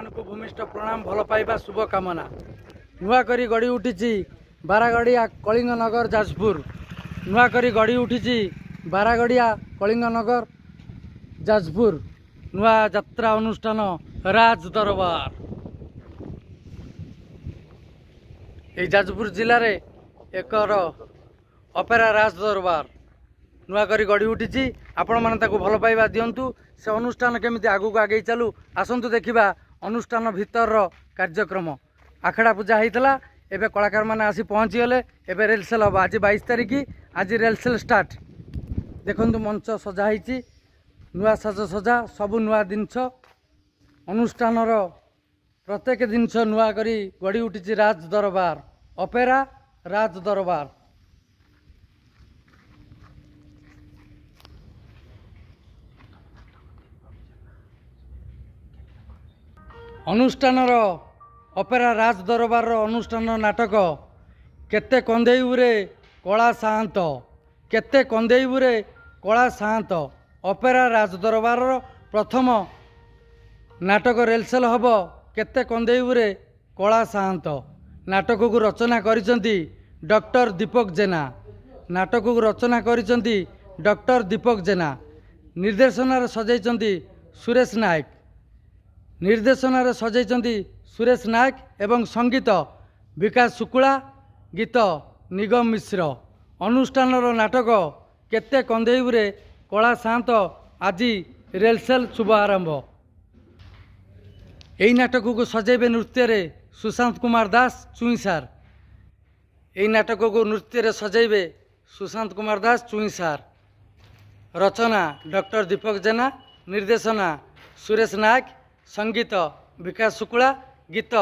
मानक भूमिष्ठ प्रणाम भल पाइबा शुभ कामना नुआ करी गड़ी उठी बारागड़िया कलिंग नगर जाजपुर नुआ करी गड़ी उठी बारागड़िया कलिंग नगर जाजपुर नुआ यात्रा अनुष्ठान राज दरबार ये जाजपुर जिले में एकर अपेरा राज दरबार नुआ करी गड़ी उठी आपण मैंने भल पाइबा दिंतु से अनुष्ठान केमिति आगू आगे चलू आसतु देखा अनुष्ठान भितर कार्यक्रम आखड़ा पूजा होता एवं कलाकार मैंने आसी पहुँची गले एवं रेलसेल हम आज 22 तारिख आज रेलसेल स्टार्ट देखु मंच सजाही नुआ साजसजा सबू नुआ जिनस अनुष्ठान प्रत्येक जिनस नुआ करी गड़ी उठी राज दरबार अपेरा राज दरबार अनुष्ठान अपेरा राज दरबार अनुष्ठान नाटक केते कंदेईबुरे कला साहंत केते कंदेईबुरे कला साहंत अपेरा राज दरबार प्रथम नाटक रेलसेल हब केते कंदेईबुरे कला साहंत नाटक को रचना करिसेंती डॉक्टर दीपक जेना नाटक को रचना करिसेंती डॉक्टर दीपक जेना निर्देशन सजाइछंती सुरेश नायक निर्देशन सजाइछंती सुरेश नायक एवं संगीत विकास शुक्ला गीत निगम मिश्र अनुष्ठान नाटक केते कंदेईबुरे कला साहंत आज रेलसेल शुभ आरंभ यही नाटक को सजाइबे नृत्य रे सुशांत कुमार दास चुई सार यही नाटक को नृत्य रे सजाइबे सुशांत कुमार दास चुई सार रचना डॉक्टर दीपक जेना निर्देशना सुरेश नायक संगीत विकास शुक्ला गीत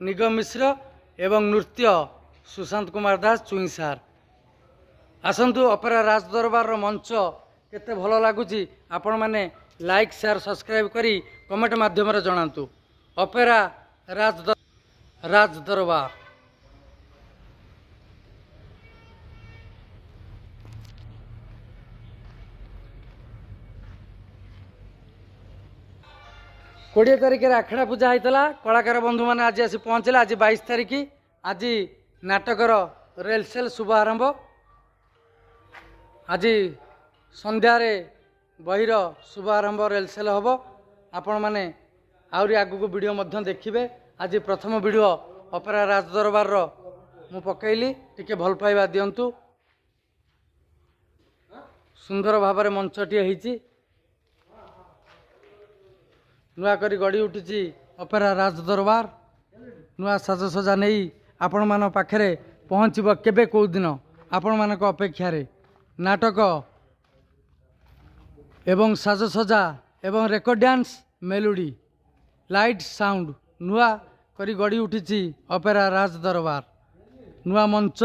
निगम मिश्र एवं नृत्य सुशांत कुमार दास चुई सार आसतु अपेरा राज दरबार मंच केते भल लगुच आपण मैंने लाइक शेयर सब्सक्राइब करी कमेंट माध्यम जनातु अपेरा राज दरबार कोड़े तारिख आखड़ा पूजा होता कलाकार बंधु मैंने आज आसी पहुँचले आज 22 तारिख आज नाटकर रेलसेल शुभ आरंभ आज संध्यारे बहिर शुभ आरंभ रेलसेल हम आपण मैंने आहरी आगू वीडियो मध्य देखिए आज प्रथम वीडियो अपेरा राज दरबार मु पकईली टिके भल पाइबा दिंतु सुंदर भाव मंचटी होती नुआ करी गड़ी उठी अपेरा राज दरबार नुआ साजसजा नहीं आपण मान पाखरे पहुँचब केबे कौ दिन आपण मान अपेक्षा नाटक एवं साजसजा एवं record dance melody light sound नुआ करी गड़ी उठी अपेरा राज दरबार नुआ मंच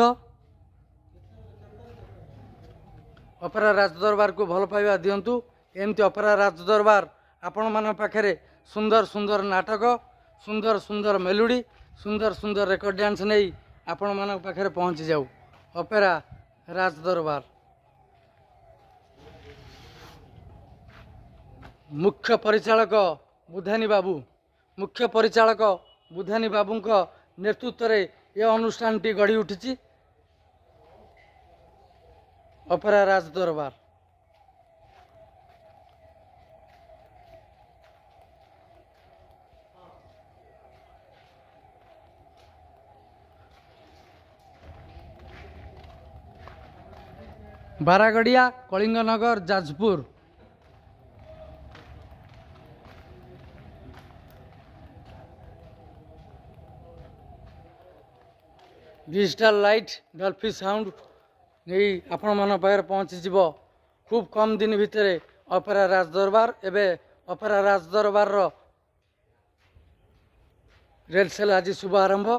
अपेरा राज दरबार को भल पाइबा दिंतु एमती अपेरा राज दरबार आपण मान पाखरे सुंदर सुंदर नाटक सुंदर सुंदर मेलोडी सुंदर सुंदर रेकर्ड डांस नहीं आपण मान पाखरे पहुँची जाऊ अपेरा राज दरबार मुख्य परिचालक बुधानी बाबू मुख्य परिचालक बुधानी बाबू नेतृत्व में यह अनुष्ठान टी गढ़ी उठी अपेरा राज दरबार बारागड़िया कलिंग नगर जाजपुर डिजिटल लाइट डॉल्फी साउंड नहीं आपण मान पाखे पहुँची जीव खूब कम दिन भितर अपेरा राज दरबार एवं अपेरा राज दरबार रेलसेल आज शुभ आरंभ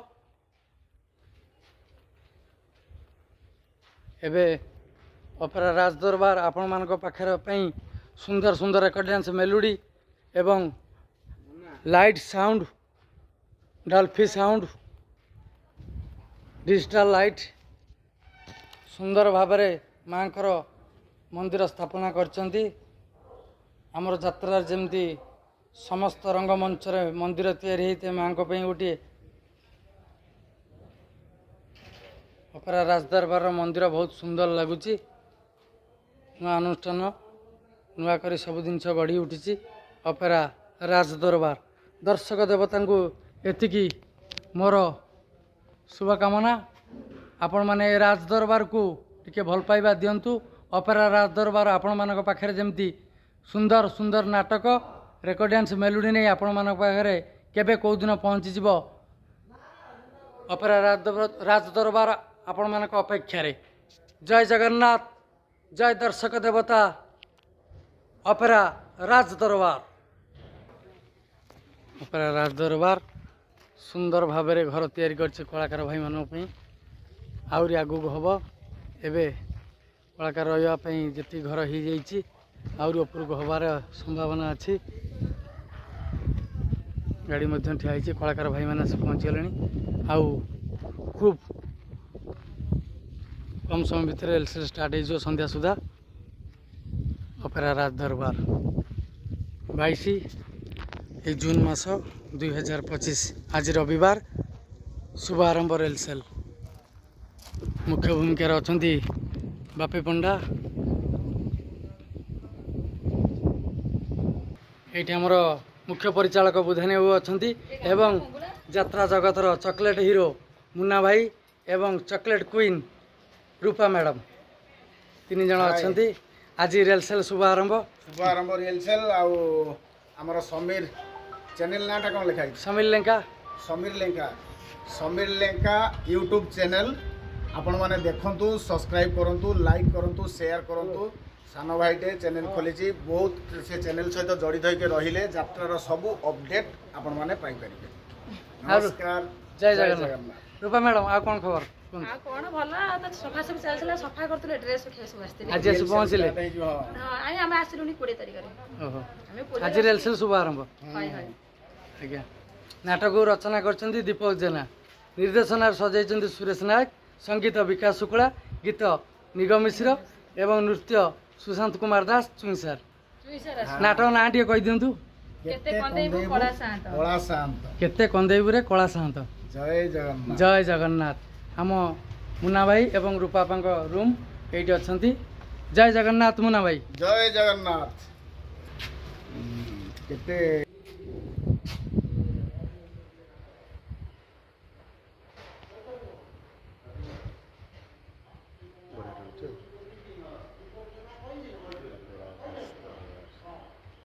एवं अपेरा राज दरबार आपण मान पाखे सुंदर सुंदर रेकर्ड डांस मेलोडी एवं light sound डॉल्फी sound digital light सुंदर भाव माँ मंदिर स्थापना करचंती आमर यात्रा जमती समस्त रंगमंच मंदिर या माँ गोटे अपेरा राजदरबार मंदिर बहुत सुंदर लगुच नुआ अनुष्ठान नुआ करी सब जिन गढ़ी उठी अपेरा राजदरबार दर्शक देवता को एतिकी मोर शुभकामना आपण माने राजदरबार को टिके भल पाइबा दिंतु अपेरा राजदरबार आपण मान पाखे जमती सुंदर सुंदर नाटक रेकर्ड डांस मेलोडी नहीं आपण मान पाखे केबे कौ दिन पहुँची जीव अपेरा राजदरबार आपण मान अपेक्षा जय जगन्नाथ जय दर्शक देवता अपेरा राजदरबार अपेरा राजदरबार सुंदर भाव घर तैयारी करছে कलाकार भाई मानी आहरी आगू हम एवं कलाकार रही जी घर हो जाइए आहरी उपरक हबार संभावना अच्छी गाड़ी ठिया कलाकार भाई मैंने पहुँचीगले आउ खूब कम समय भितर एलसेल स्टार्ट हो संध्या सुधा अपेरा राजदरबार 22 जून मास 2025 आज रविवार शुभ आरंभ रेलसेल मुख्य भूमिकार अच्छा बापी पंडा ये आमर मुख्य परिचालक बुधानी बाबू अच्छा एवं यात्रा जगतर चॉकलेट हीरो मुन्ना भाई एवं चॉकलेट क्वीन रूपा मैडम 3 जन अच्छा आज रेलसेल शुभ आरंभ रेलसेल आमर समीर चैनल नाटा कौन लिखा समीर लेंका यूट्यूब चैनल आपण माने देखंतु सब्सक्राइब करंतु लाइक करंतु शेयर करंतु सानो भाईटे चैनल खोली बहुत से चैनल सहित जड़ित होके रहिले यात्रार सब अपडेट आपण माने पाई परिबे नमस्कार जय जगन्नाथ रूपा मैडम आ कौन खबर कौन भल तो सफा सब चलता सफा करते ड्रेस सब आज पहुँचले आम आसलु 20 तारिख आज रेलसेल शुभ आरंभ आज्ञा नाटक रचना कर दीपक जेना निर्देशन सजाई सुरेश नायक संगीत विकास शुक्ला गीत निगम मिश्र एवं नृत्य सुशांत कुमार दास चुईसार नाटक ना टे कही दिंतु केते कंदेबू कला साहत जय जगन्नाथ आम मुन्ना भाई एवं रूपापा रूम ये अच्छा जय जगन्नाथ मुन्ना भाई जय जगन्नाथ केते